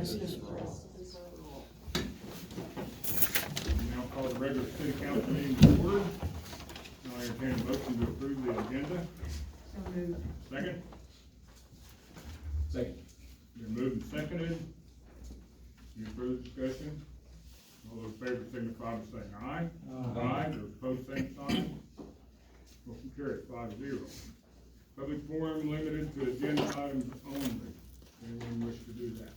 justice for all. Now call the regular city council meeting to order. I'll entertain a motion to approve the agenda. So moved. Second? Second. Been moved and seconded. Any further discussion? All those in favor signify by saying aye. Aye. Those opposed, same sign. Motion carries 5-0. Public forum limited to agenda items only. Anyone wish to do that?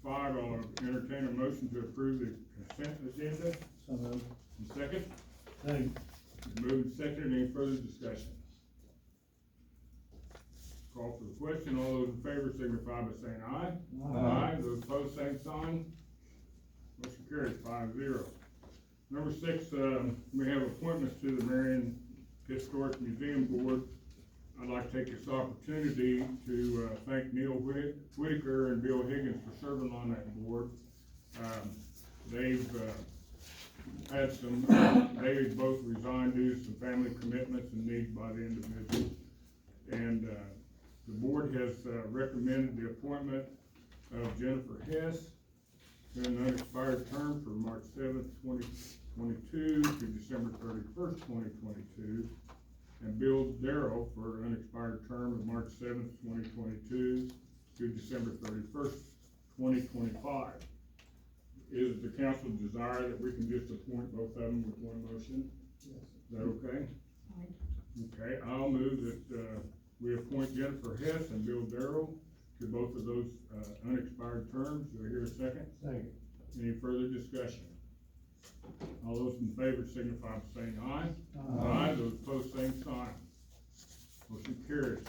5, I'll entertain a motion to approve the consent agenda. So moved. And second? Second. Been moved and seconded. Any further discussion? Call for the question. All those in favor signify by saying aye. Aye. Those opposed, same sign. Motion carries 5-0. Number 6, we have appointments to the Marion Historic Museum Board. I'd like to take this opportunity to thank Neil Whitaker and Bill Higgins for serving on that board. They've had some, they both resigned due to some family commitments and needs by the individuals. And the board has recommended the appointment of Jennifer Hess to an unexpired term for March 7th, 2022 to December 31st, 2022, and Bill Darrow for an unexpired term of March 7th, 2022 to December 31st, 2025. Is the council's desire that we can just appoint both of them with one motion? Yes. Is that okay? Okay, I'll move that we appoint Jennifer Hess and Bill Darrow to both of those unexpired terms. Do I hear a second? Second. Any further discussion? All those in favor signify by saying aye. Aye. Those opposed, same sign. Motion carries.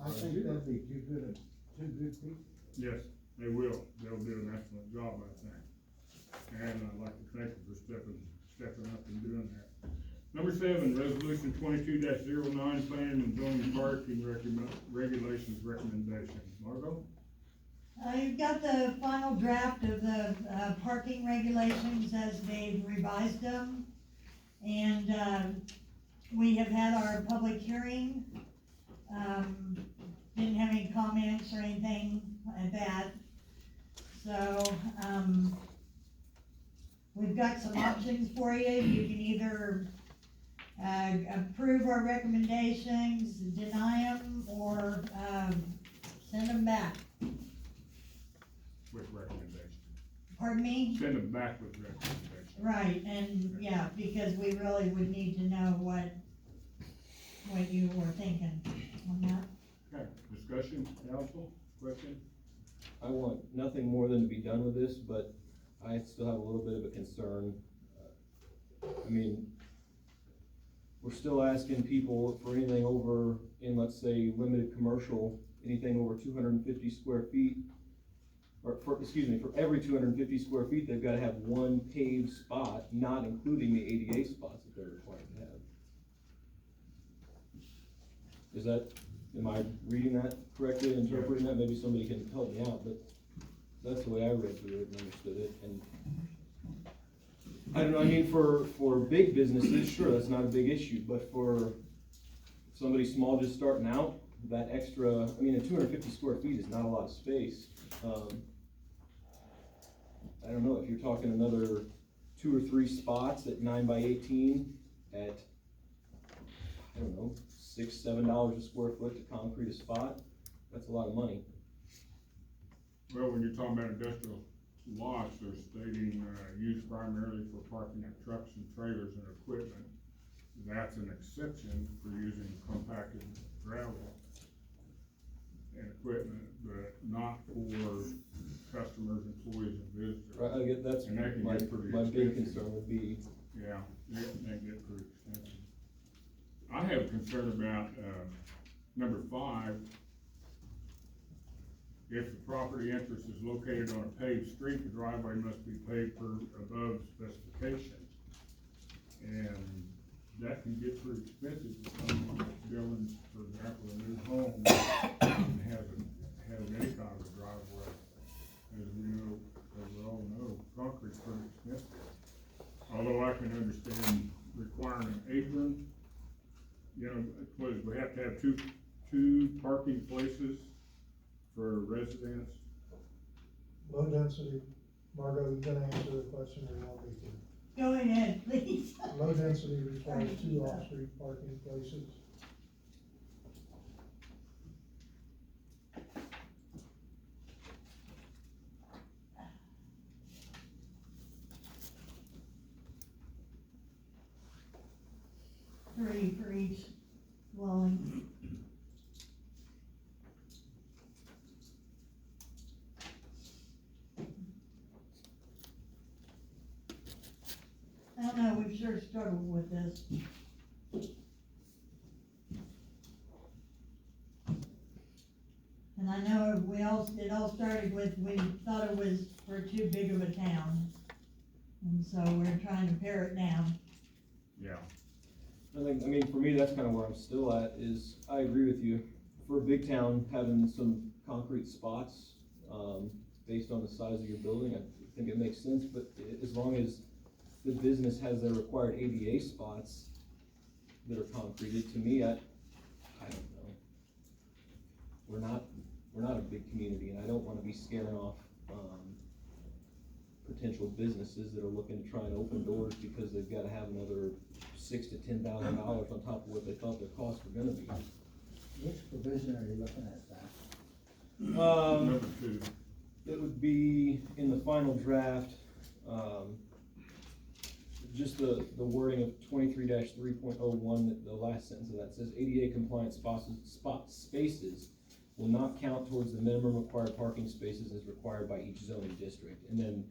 I think that'd be two good people. Yes, they will. They'll do an excellent job, I think. And I'd like to thank them for stepping up and doing that. Number 7, resolution 22-09, planning and zoning parking regulations recommendation. Margot? You've got the final draft of the parking regulations as they've revised them. And we have had our public hearing. Didn't have any comments or anything like that. So, we've got some options for you. You can either approve our recommendations, deny them, or send them back. With recommendation. Pardon me? Send them back with recommendation. Right, and yeah, because we really would need to know what you were thinking on that. Okay, discussion, council, question? I want nothing more than to be done with this, but I still have a little bit of a concern. I mean, we're still asking people for anything over, in let's say, limited commercial, anything over 250 square feet, or for every 250 square feet, they've gotta have one paved spot, not including the ADA spots that they're required to have. Is that, am I reading that correctly, interpreting that? Maybe somebody can help me out, but that's the way I read through it and understood it. And I don't know, I mean, for big businesses, sure, that's not a big issue, but for somebody small just starting out, that extra, I mean, 250 square feet is not a lot of space. I don't know, if you're talking another 2 or 3 spots at 9 by 18 at, I don't know, $6, $7 a square foot to concrete a spot, that's a lot of money. Well, when you're talking about industrial lots, they're stating, used primarily for parking of trucks and trailers and equipment. That's an exception for using compacted gravel and equipment, but not for customers, employees, and visitors. Right, I get, that's And that can my get pretty big expensive. concern would be, Yeah, they get pretty expensive. I have a concern about, number 5. If the property interest is located on a paved street, the driveway must be paved per above specifications. And that can get pretty expensive if someone that's building, for example, a new home and has any kind of a driveway. As we know, as we all know, concrete's pretty expensive. Although I can understand requiring an apron, you know, we have to have two parking places for residents. Low density, Margot, you gonna answer the question or you want me to? Go ahead, please. Low density requires 2 off-street parking places. Three for each dwelling. I don't know, we've sure struggled with this. And I know it all started with, we thought it was for too big of a town. And so we're trying to pare it down. Yeah. I mean, for me, that's kind of where I'm still at, is I agree with you. For a big town, having some concrete spots, based on the size of your building, I think it makes sense, but as long as the business has their required ADA spots that are concreted, to me, I don't know. We're not a big community, and I don't wanna be scaring off, potential businesses that are looking to try and open doors because they've gotta have another $6,000 to $10,000 on top of what they thought their costs were gonna be. Which provision are you looking at, Zach? Number 2. It would be in the final draft, just the wording of 23-3.01, the last sentence of that says ADA compliant spaces will not count towards the minimum required parking spaces as required by each zoning district. And then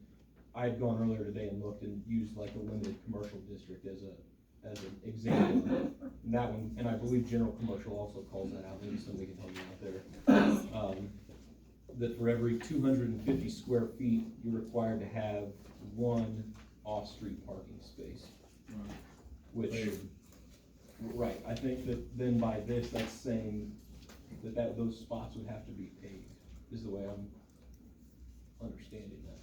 I had gone earlier today and looked and used like a limited commercial district as an example. And that one, and I believe general commercial also calls that out, maybe somebody can help me out there. That for every 250 square feet, you're required to have 1 off-street parking space. Right. Which, right, I think that then by this, that's saying that those spots would have to be paved, is the way I'm understanding that.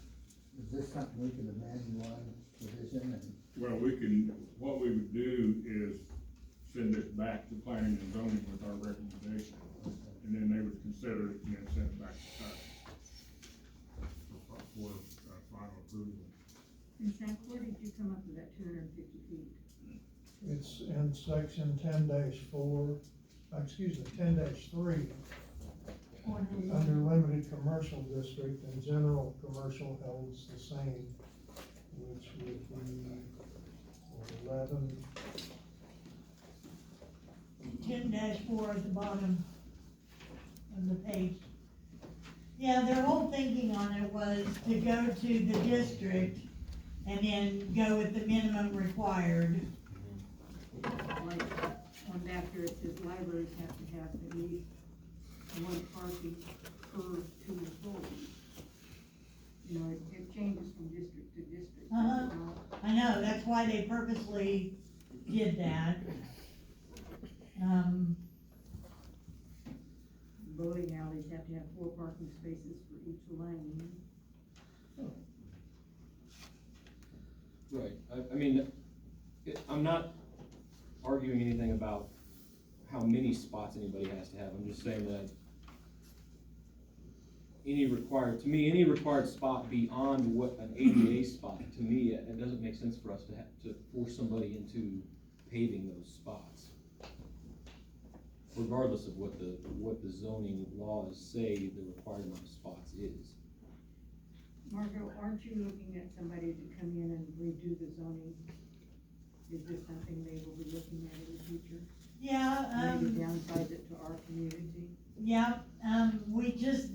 Is this something we can amend one provision and? Well, what we would do is send this back to planning and zoning with our recommendation, and then they would consider it and then send it back to us for final approval. And Zach, where did you come up with that 250 feet? It's in section 10-4, 10-3, under limited commercial district, and general commercial holds the same, which would be 11. 10-4 at the bottom of the page. Yeah, their whole thinking on it was to go to the district and then go with the minimum required. Like, on back here, it says libraries have to have at least 1 parking per 2 employees. You know, it changes from district to district. Uh-huh. I know, that's why they purposely did that. Bowling alleys have to have 4 parking spaces for each lane. Right, I mean, I'm not arguing anything about how many spots anybody has to have, I'm just saying that any required spot beyond what an ADA spot, to me, it doesn't make sense for us to have to force somebody into paving those spots. Regardless of what the zoning laws say the required amount of spots is. Margot, aren't you looking at somebody to come in and redo the zoning? Is this something they will be looking at in the future? Yeah, Maybe downsize it to our community? yeah,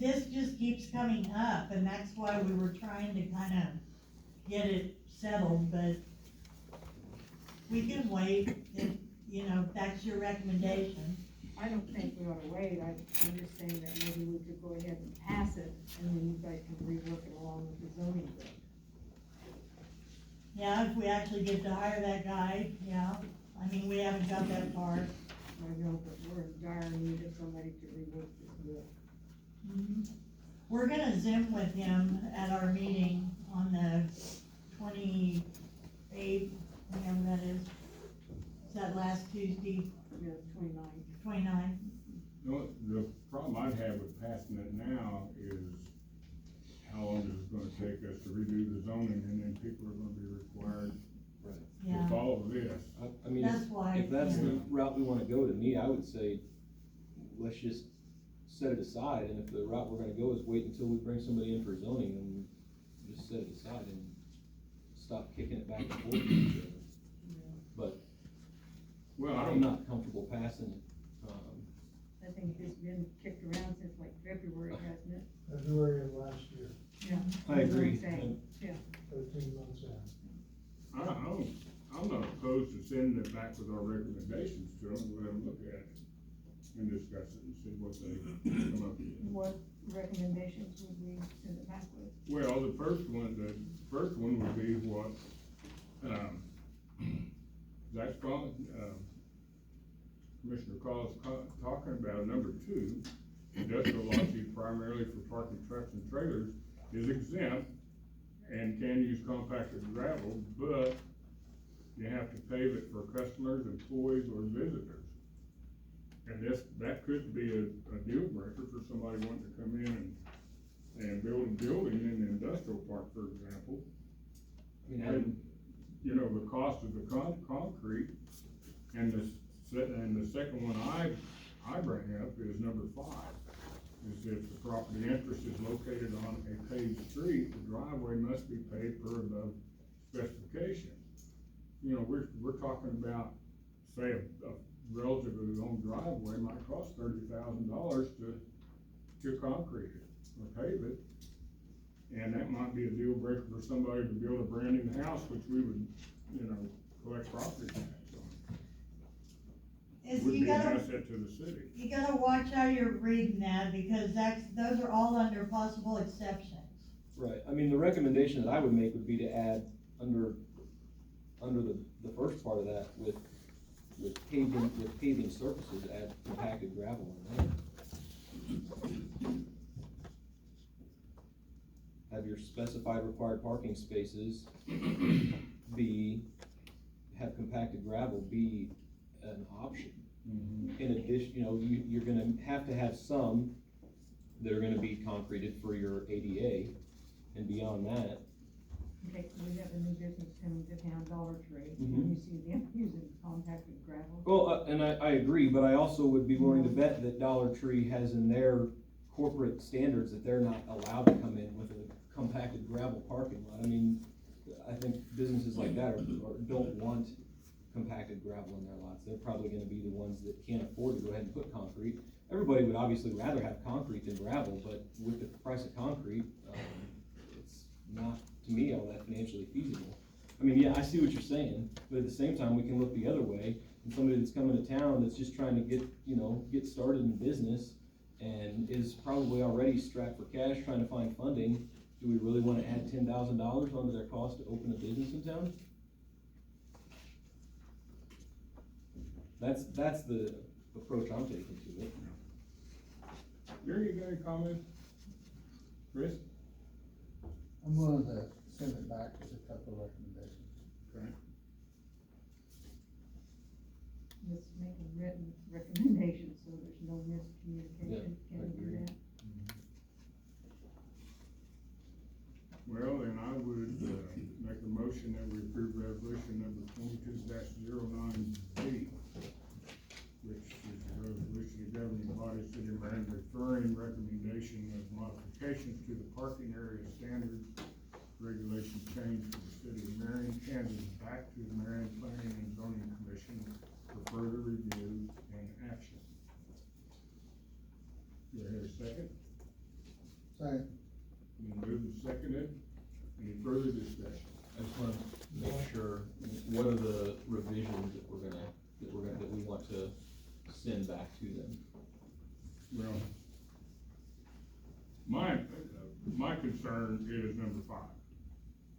this just keeps coming up, and that's why we were trying to kinda get it settled, but we can wait if, that's your recommendation. I don't think we ought to wait, I'm just saying that maybe we could go ahead and pass it, and then you guys can rework it along with the zoning book. Yeah, if we actually get to hire that guy, yeah, I mean, we haven't got that far. I know, but we're in dire need of somebody to rework this book. We're gonna Zoom with him at our meeting on the 28th, whatever that is. It's that last Tuesday, Yeah, 29. 29th. The problem I'd have with passing it now is how long is it gonna take us to redo the zoning, and then people are gonna be required to Yeah, follow this. I mean, that's why. if that's yeah. the route we wanna go, to me, I would say, let's just set it aside, and if the route we're gonna go is wait until we bring somebody in for zoning, then just set it aside and stop kicking it back and forth with each other. But Well, I I'm don't, not comfortable passing it, I think it's been kicked around since like February, hasn't it? February of last year, Yeah. I agree. That's what I'm saying. Yeah. 13 months in. I'm not opposed to sending it back with our recommendations to them, let them look at it and discuss it and see what they come up with. What recommendations would we send it back with? Well, the first one would be what, Zach's calling, Commissioner Call's talking about, number 2, industrial lots used primarily for parking trucks and trailers is exempt and can use compacted gravel, but you have to pave it for customers, employees, or visitors. And that could be a deal breaker for somebody wanting to come in and build a building in the industrial park, for example. I mean, And, you know, the cost of the concrete, and the second one I bring up is number 5. Is if the property interest is located on a paved street, the driveway must be paved per above specification. You know, we're talking about, say, a relatively long driveway might cost $30,000 to concrete it or pave it. And that might be a deal breaker for somebody to build a brand new house, which we would, you know, collect property tax on. Is Would you be an gotta, asset to the city. you gotta watch how you're reading that, because those are all under possible exceptions. right, I mean, the recommendation that I would make would be to add under the first part of that with paving surfaces, add compacted gravel in there. Have your specified required parking spaces have compacted gravel be an option. In addition, you know, you're gonna have to have some that are gonna be concreted for your ADA, and beyond that, Okay, we have a new business coming to town, Dollar Tree, Mhm. and you see them using compacted gravel. well, and I agree, but I also would be willing to bet that Dollar Tree has in their corporate standards that they're not allowed to come in with a compacted gravel parking lot. I mean, I think businesses like that don't want compacted gravel in their lots. They're probably gonna be the ones that can't afford to go ahead and put concrete. Everybody would obviously rather have concrete than gravel, but with the price of concrete, it's not, to me, all that financially feasible. I mean, yeah, I see what you're saying, but at the same time, we can look the other way, and somebody that's coming to town that's just trying to get started in business and is probably already strapped for cash, trying to find funding, do we really wanna add $10,000 onto their cost to open a business in town? That's the approach I'm taking to it. Gary, you got any comments? Chris? I'm willing to send it back with a couple of recommendations. Okay. Let's make a written recommendation, so there's no miscommunication, Yeah, I can we do agree. that? Well, then I would, make a motion that we approve resolution number 22-09B, which is a resolution of governing body of City of Marion referring recommendation of modifications to the parking area standards regulation change for the City of Marion, Kansas, back to the Marion Planning and Zoning Commission for further review and action. Do I hear a second? Second. Been moved and seconded. Any further discussion? I just wanna make sure, what are the revisions that we want to send back to them? Well, my concern is number 5,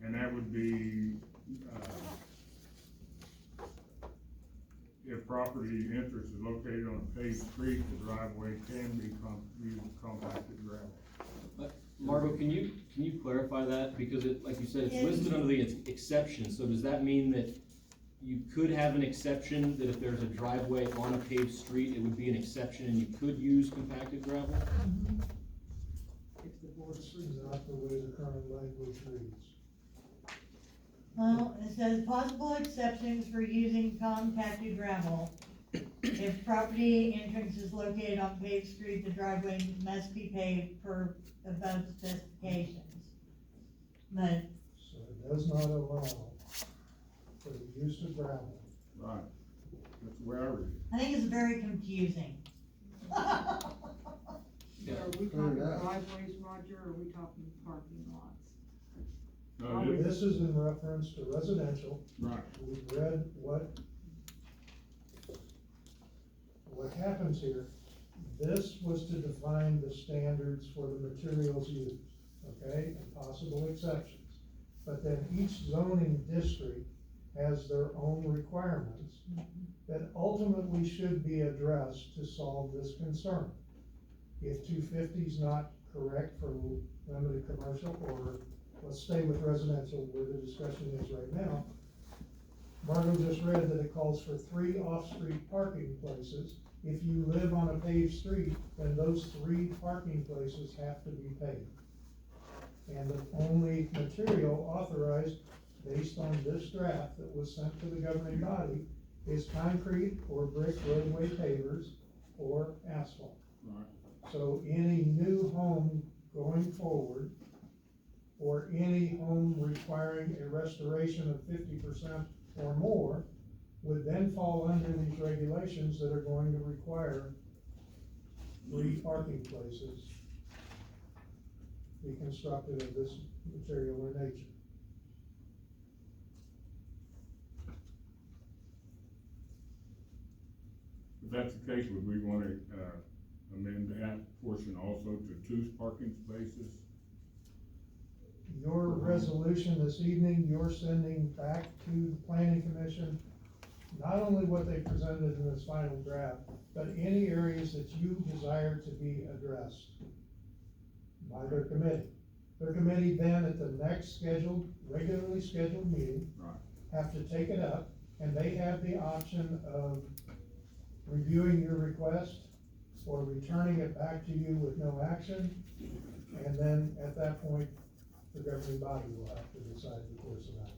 and that would be, if property interest is located on a paved street, the driveway can be used compacted gravel. Margot, can you clarify that, because it, like you said, it's Yes. listed under the exception, so does that mean that you could have an exception that if there's a driveway on a paved street, it would be an exception and you could use compacted gravel. If the board It's approves. not the way the current language reads. Well, it says possible exceptions for using compacted gravel. If property entrance is located on paved street, the driveway must be paved per above specifications. But, So it does not allow for the use of gravel. Right. That's the way I read it. I think it's very confusing. Are we Clear talking it up. driveways, Roger, or are we talking parking lots? No, it is, This is in reference to residential. right, We've read what happens here. This was to define the standards for the materials used, okay, and possible exceptions. But then each zoning district has their own requirements that ultimately should be addressed to solve this concern. If 250 is not correct for limited commercial, or let's stay with residential where the discussion is right now. Margot just read that it calls for 3 off-street parking places. If you live on a paved street, then those 3 parking places have to be paved. And the only material authorized based on this draft that was sent to the governing body is concrete or brick roadway pavers or asphalt. right. So any new home going forward, or any home requiring a restoration of 50% or more, would then fall under these regulations that are going to require 3 parking places be constructed of this material or nature. If that's the case, would we wanna, amend that portion also to 2 parking spaces? Your resolution this evening, you're sending back to the planning commission, not only what they presented in this final draft, but any areas that you desire to be addressed by their committee. Their committee then at the next regularly scheduled meeting, Right. have to take it up, and they have the option of reviewing your request or returning it back to you with no action, and then at that point, the governing body will have to decide the course of action.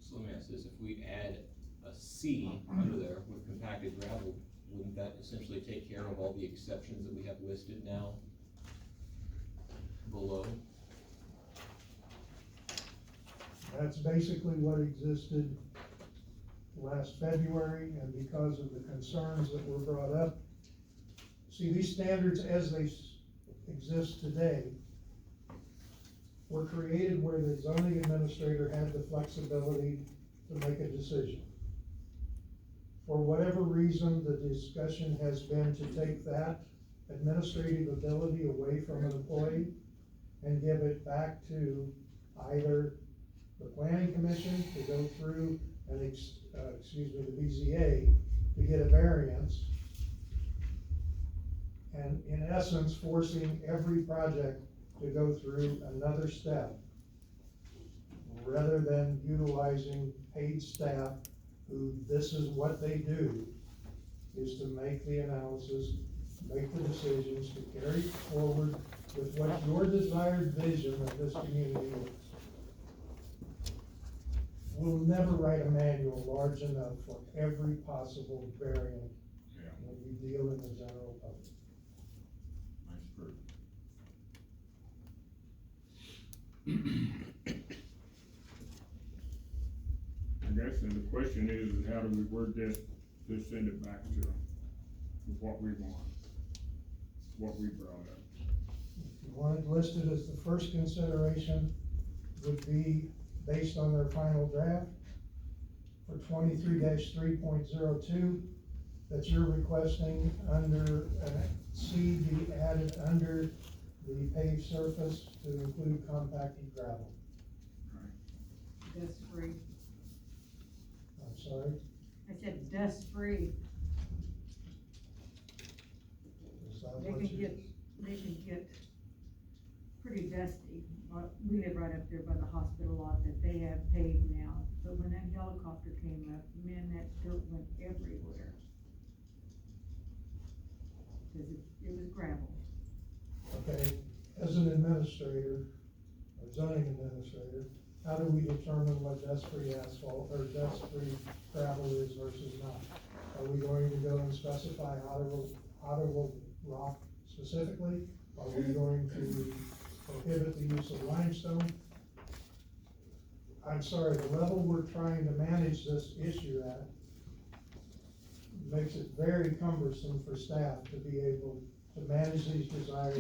So let me ask this, if we add a C under there with compacted gravel, wouldn't that essentially take care of all the exceptions that we have listed now below? That's basically what existed last February, and because of the concerns that were brought up. See, these standards as they exist today were created where the zoning administrator had the flexibility to make a decision. For whatever reason, the discussion has been to take that administrative ability away from an employee and give it back to either the planning commission to go through and, the BZA to get a variance. And in essence, forcing every project to go through another step, rather than utilizing paid staff who, this is what they do, is to make the analysis, make the decisions, to carry forward with what your desired vision of this community is. We'll never write a manual large enough for every possible variant Yeah, when you deal in the general public. that's true. I guess, and the question is how do we word this to send it back to them with what we want, what we brought up? If you want it listed as the first consideration, would be based on their final draft for 23-3.02, that you're requesting under, C be added under the paved surface to include compacted gravel. Dust free. I'm sorry, I said dust free. is that They what can you? get pretty dusty. We live right up there by the hospital lot that they have paved now. but when that helicopter came up, man, that dirt went everywhere. Cause it was gravel. Okay, as an administrator, or zoning administrator, how do we determine what dust-free asphalt or dust-free gravel is versus not? Are we going to go and specify audible rock specifically? Are we going to prohibit the use of limestone? I'm sorry, the level we're trying to manage this issue at makes it very cumbersome for staff to be able to manage these desires.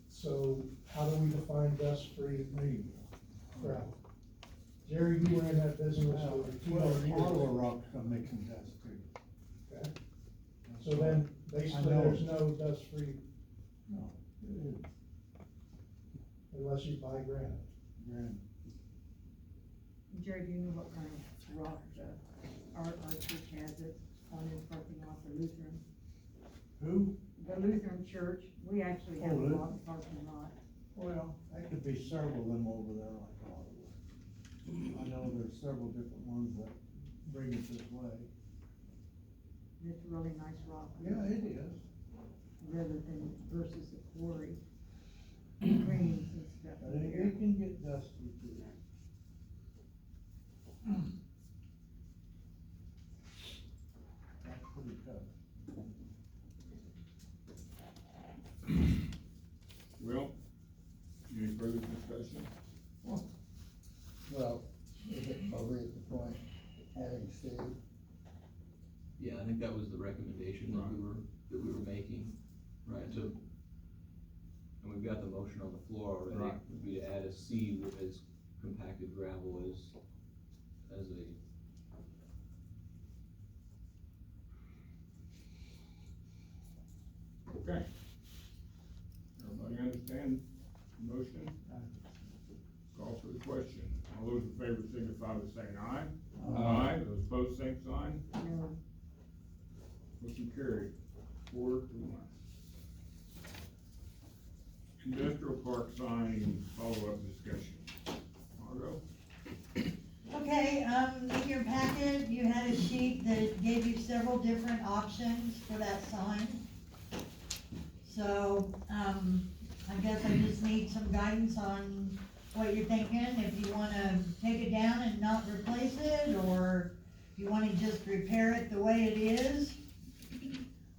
So how do we define dust-free gravel? Jerry, you were in that business Well, for 200 years. Ottawa rock's gonna make some dust too. Okay. So then, basically, I know. there's no dust-free No, it is, unless you buy granite. grand. Jerry, do you know what kind of rock, our church has it on his parking lot, the Lutheran? Who? The Lutheran church, we actually have a Lutheran. rock parking lot. Well, that could be several of them over there like Ottawa. I know there's several different ones that bring it this way. It's a really nice rock. Yeah, it is. Rather than versus the quarry. Greens and stuff But in it there. can get dusty too. That's pretty tough. Well, any further discussion? Well, are we at the point having Steve? Yeah, I think that was the recommendation that we were making, right, so. And we've got the motion on the floor already, Right. would be to add a C as compacted gravel as a. Okay. Everybody understand the motion? Call for the question. All those in favor signify by saying aye. Aye. Those opposed, same sign. No, Motion carried, 4-1. Industrial park sign follow-up discussion. Margo? Okay, in your packet, you had a sheet that gave you several different options for that sign. So, I guess I just need some guidance on what you're thinking, if you wanna take it down and not replace it, or if you wanna just repair it the way it is,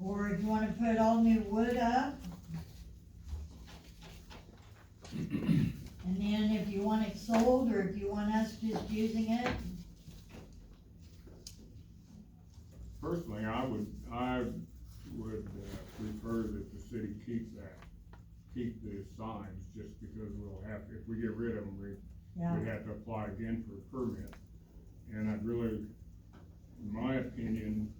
or if you wanna put all new wood up. And then if you want it sold, or if you want us just using it. Personally, I would prefer that the city keep the signs, just because we'll have, if we get rid of them, we'd have to apply again for a permit. And I'd really, in my opinion,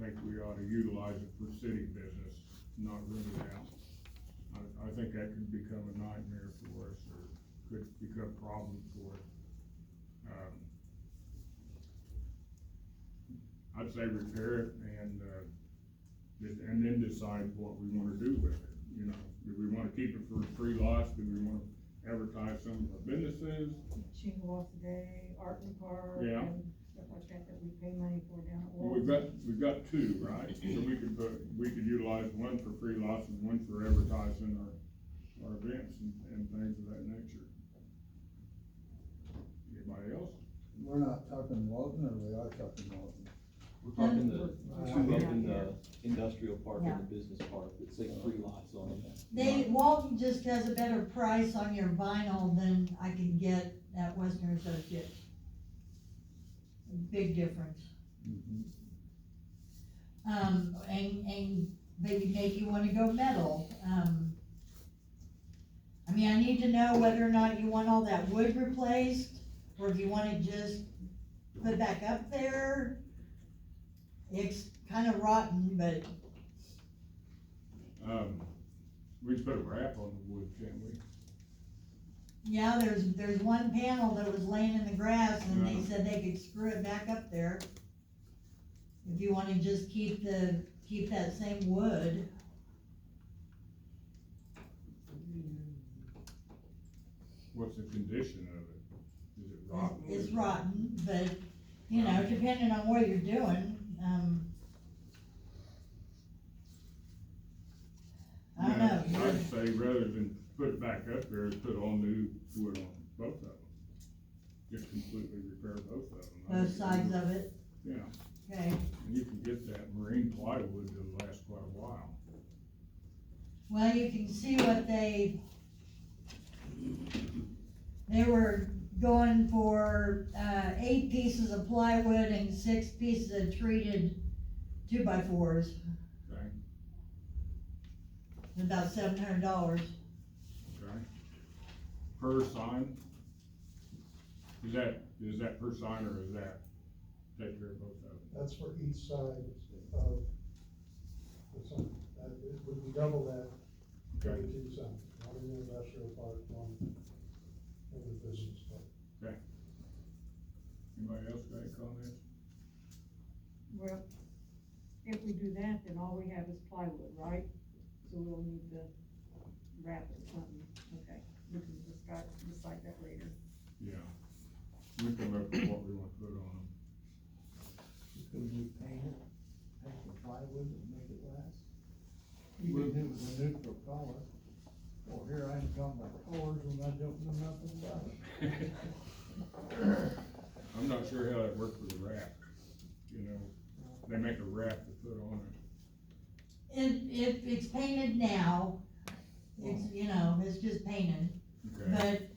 think we ought to utilize it for city business, not rent it out. I think that could become a nightmare for us, or could become a problem for us. I'd say repair it and then decide what we wanna do with it, you know, do we wanna keep it for free lots, do we wanna advertise some of our businesses? Shingle off the day, art and park, Yeah. and stuff like that we pay money for down at Well, Walton. we've got two, right, so we could utilize one for free lots and one for advertising our events and things of that nature. Anybody else? We're not talking Walton, or we are talking Walton? We're talking the two up in Yeah. the industrial park Yeah. and the business park that say free lots on it. Walton just has a better price on your vinyl than I can get at Western Associates. Big difference. But you make you wanna go metal, I mean, I need to know whether or not you want all that wood replaced, or if you wanna just put back up there. It's kinda rotten, but We put a wrap on the wood, can't we? yeah, there's one panel that was laying in the grass, and they Uh-huh. said they could screw it back up there. If you wanna just keep that same wood. What's the condition of it? rotten. It's rotten, but, you know, depending on what you're doing, I don't know. Yeah, I'd say rather than put it back up there, put all new wood on both of them. Just completely repair both of them. Both sides of it, Yeah, okay. and you can get that marine plywood to last quite a while. Well, you can see what they were going for, 8 pieces of plywood and 6 pieces of treated 2x4s, Okay, about $700. okay. Per sign? Is that per sign or is that take care of both of them? That's for each side of the sign. That, it would be double that, Okay, 32 signs, one in the industrial park, one in the business park. okay. Anybody else got any comments? Well, if we do that, then all we have is plywood, right? So we'll need to wrap it something, okay, we can decide that later. Yeah. We come up with what we want to put on them. Could we paint it, paint the plywood and make it last? You could do it with a neutral color. Well, here I am talking about colors when I don't know nothing about it. I'm not sure how that works with the wrap, you know, they make a wrap to put on it. If it's painted now, it's, you know, it's just painted. Okay, But,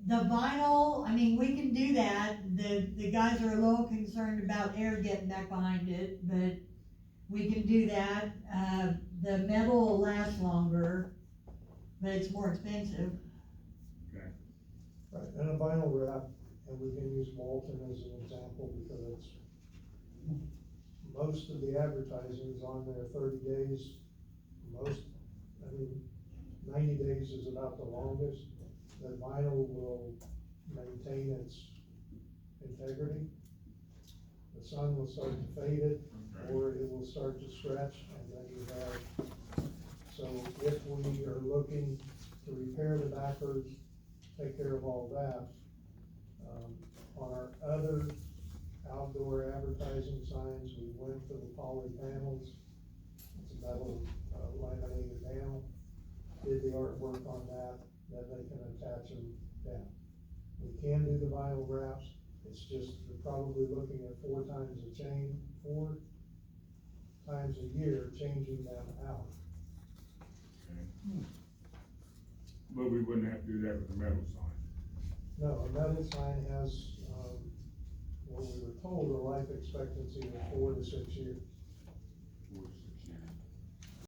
the vinyl, I mean, we can do that, the guys are a little concerned about air getting back behind it, but we can do that. The metal will last longer, but it's more expensive. okay, Right, and a vinyl wrap, and we can use Walton as an example, because it's, most of the advertising is on there 30 days. Most, I mean, 90 days is about the longest. The vinyl will maintain its integrity. The sun will start to fade it, okay, or it will start to stretch, and then you have, so if we are looking to repair the backwards, take care of all that, on our other outdoor advertising signs, we went for the poly panels. It's a metal, laminated panel, did the artwork on that, then they can attach them down. We can do the vinyl wraps, it's just, you're probably looking at 4 times a year, changing them out. okay. But we wouldn't have to do that with the metal sign. No, a metal sign has, what we were told, a life expectancy of 4 to 6 years. 4 to 6